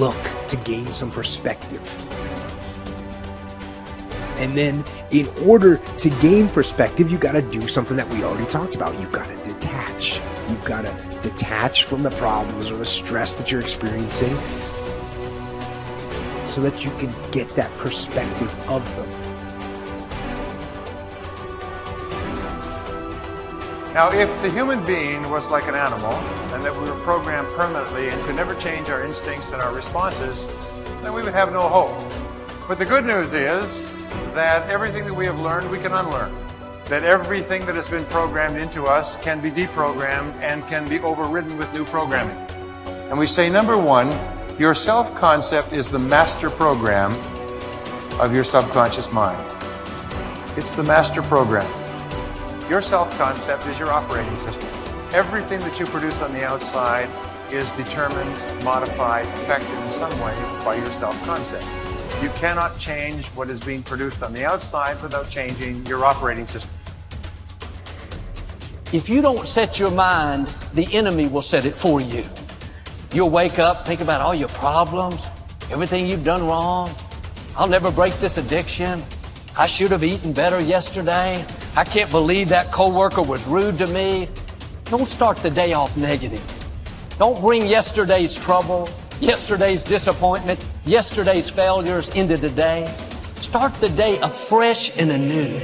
look to gain some perspective. And then in order to gain perspective, you got to do something that we already talked about. You've got to detach. You've got to detach from the problems or the stress that you're experiencing so that you can get that perspective of them. Now, if the human being was like an animal and that we were programmed permanently and could never change our instincts and our responses, then we would have no hope. But the good news is that everything that we have learned, we can unlearn. That everything that has been programmed into us can be deprogrammed and can be overridden with new programming. And we say, number one, your self-concept is the master program of your subconscious mind. It's the master program. Your self-concept is your operating system. Everything that you produce on the outside is determined, modified, affected in some way by your self-concept. You cannot change what is being produced on the outside without changing your operating system. If you don't set your mind, the enemy will set it for you. You'll wake up, think about all your problems, everything you've done wrong. I'll never break this addiction. I should have eaten better yesterday. I can't believe that coworker was rude to me. Don't start the day off negative. Don't bring yesterday's trouble, yesterday's disappointment, yesterday's failures into today. Start the day afresh and anew.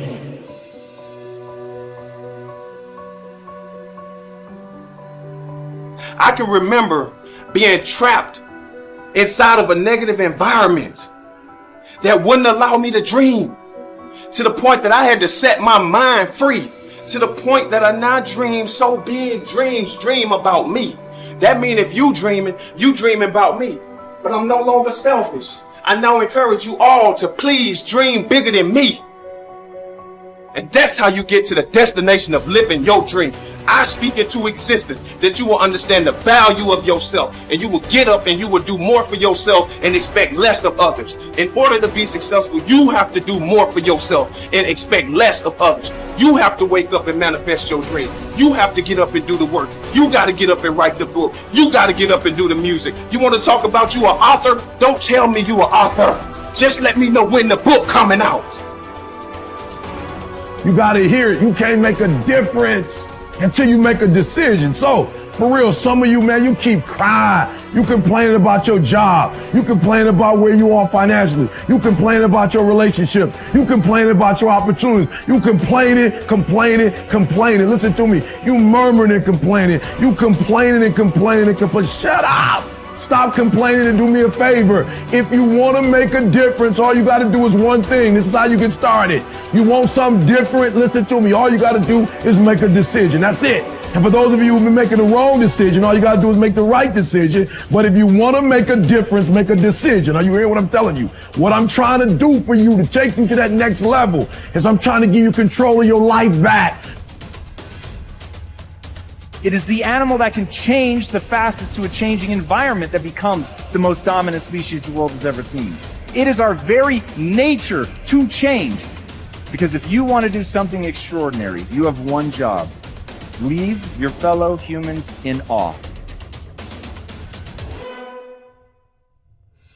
I can remember being trapped inside of a negative environment that wouldn't allow me to dream, to the point that I had to set my mind free, to the point that I now dream so big, dreams dream about me. That means if you dreaming about me. But I'm no longer selfish. I now encourage you all to please dream bigger than me. And that's how you get to the destination of living your dream. I speak into existence that you will understand the value of yourself, and you will get up and you will do more for yourself and expect less of others. In order to be successful, you have to do more for yourself and expect less of others. You have to wake up and manifest your dream. You have to get up and do the work. You got to get up and write the book. You got to get up and do the music. You want to talk about you an author? Don't tell me you an author. Just let me know when the book coming out. You got to hear it. You can't make a difference until you make a decision. So, for real, some of you, man, you keep crying. You complaining about your job. You complaining about where you are financially. You complaining about your relationship. You complaining about your opportunities. You complaining. Listen to me. You murmuring and complaining. You complaining. Shut up. Stop complaining and do me a favor. If you want to make a difference, all you got to do is one thing. This is how you get started. You want something different? Listen to me. All you got to do is make a decision. That's it. And for those of you who've been making the wrong decision, all you got to do is make the right decision. But if you want to make a difference, make a decision. Are you hearing what I'm telling you? What I'm trying to do for you to take you to that next level is I'm trying to give you control of your life back. It is the animal that can change the fastest to a changing environment that becomes the most dominant species the world has ever seen. It is our very nature to change. Because if you want to do something extraordinary, you have one job. Leave your fellow humans in awe.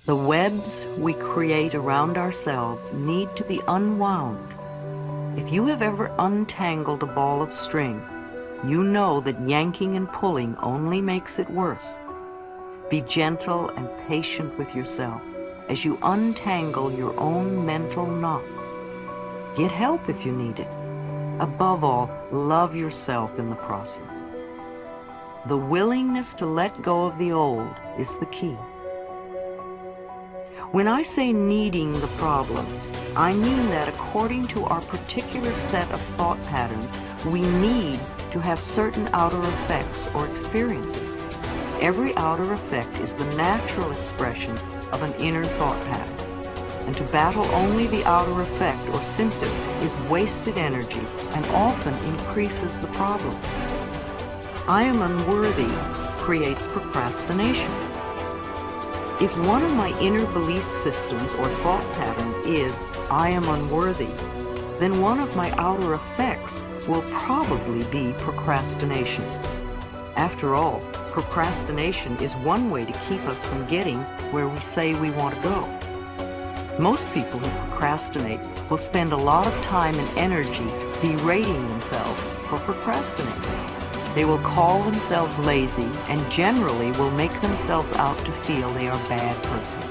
The webs we create around ourselves need to be unwound. If you have ever untangled a ball of string, you know that yanking and pulling only makes it worse. Be gentle and patient with yourself as you untangle your own mental knots. Get help if you need it. Above all, love yourself in the process. The willingness to let go of the old is the key. When I say needing the problem, I mean that according to our particular set of thought patterns, we need to have certain outer effects or experiences. Every outer effect is the natural expression of an inner thought pattern. And to battle only the outer effect or symptom is wasted energy and often increases the problem. I am unworthy creates procrastination. If one of my inner belief systems or thought patterns is, I am unworthy, then one of my outer effects will probably be procrastination. After all, Procrastination is one way to keep us from getting where we say we want to go. Most people who procrastinate will spend a lot of time and energy berating themselves for procrastinating. They will call themselves lazy and generally will make themselves out to feel they are a bad person.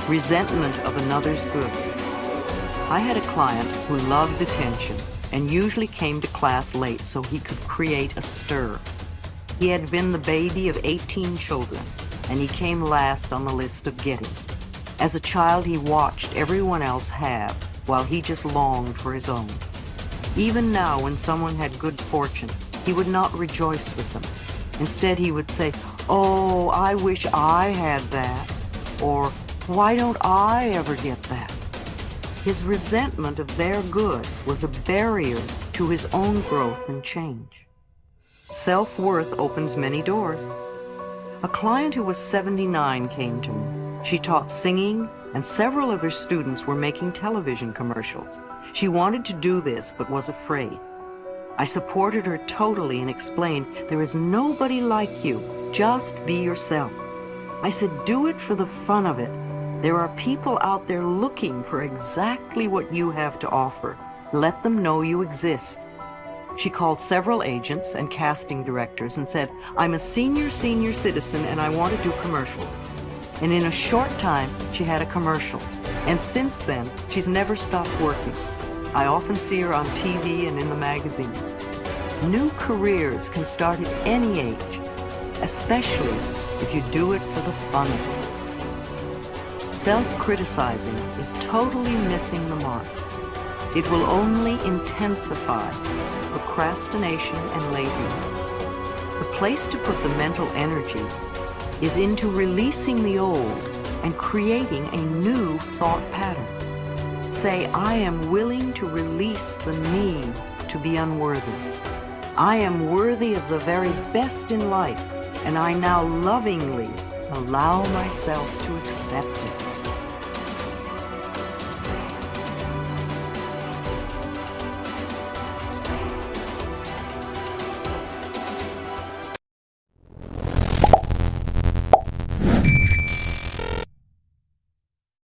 Resentment of another's good. I had a client who loved attention and usually came to class late so he could create a stir. He had been the baby of 18 children, and he came last on the list of getting. As a child, he watched everyone else have, while he just longed for his own. Even now, when someone had good fortune, he would not rejoice with them. Instead, he would say, "Oh, I wish I had that," or "Why don't I ever get that?" His resentment of their good was a barrier to his own growth and change. Self-worth opens many doors. A client who was 79 came to me. She taught singing, and several of her students were making television commercials. She wanted to do this, but was afraid. I supported her totally and explained, "There is nobody like you. Just be yourself." I said, "Do it for the fun of it. There are people out there looking for exactly what you have to offer. Let them know you exist." She called several agents and casting directors and said, "I'm a senior citizen and I want to do commercials." And in a short time, she had a commercial. And since then, she's never stopped working. I often see her on TV and in the magazine. New careers can start at any age, especially if you do it for the fun of it. Self-criticizing is totally missing the mark. It will only intensify procrastination and laziness. The place to put the mental energy is into releasing the old and creating a new thought pattern. Say, "I am willing to release the need to be unworthy. I am worthy of the very best in life, and I now lovingly allow myself to accept it."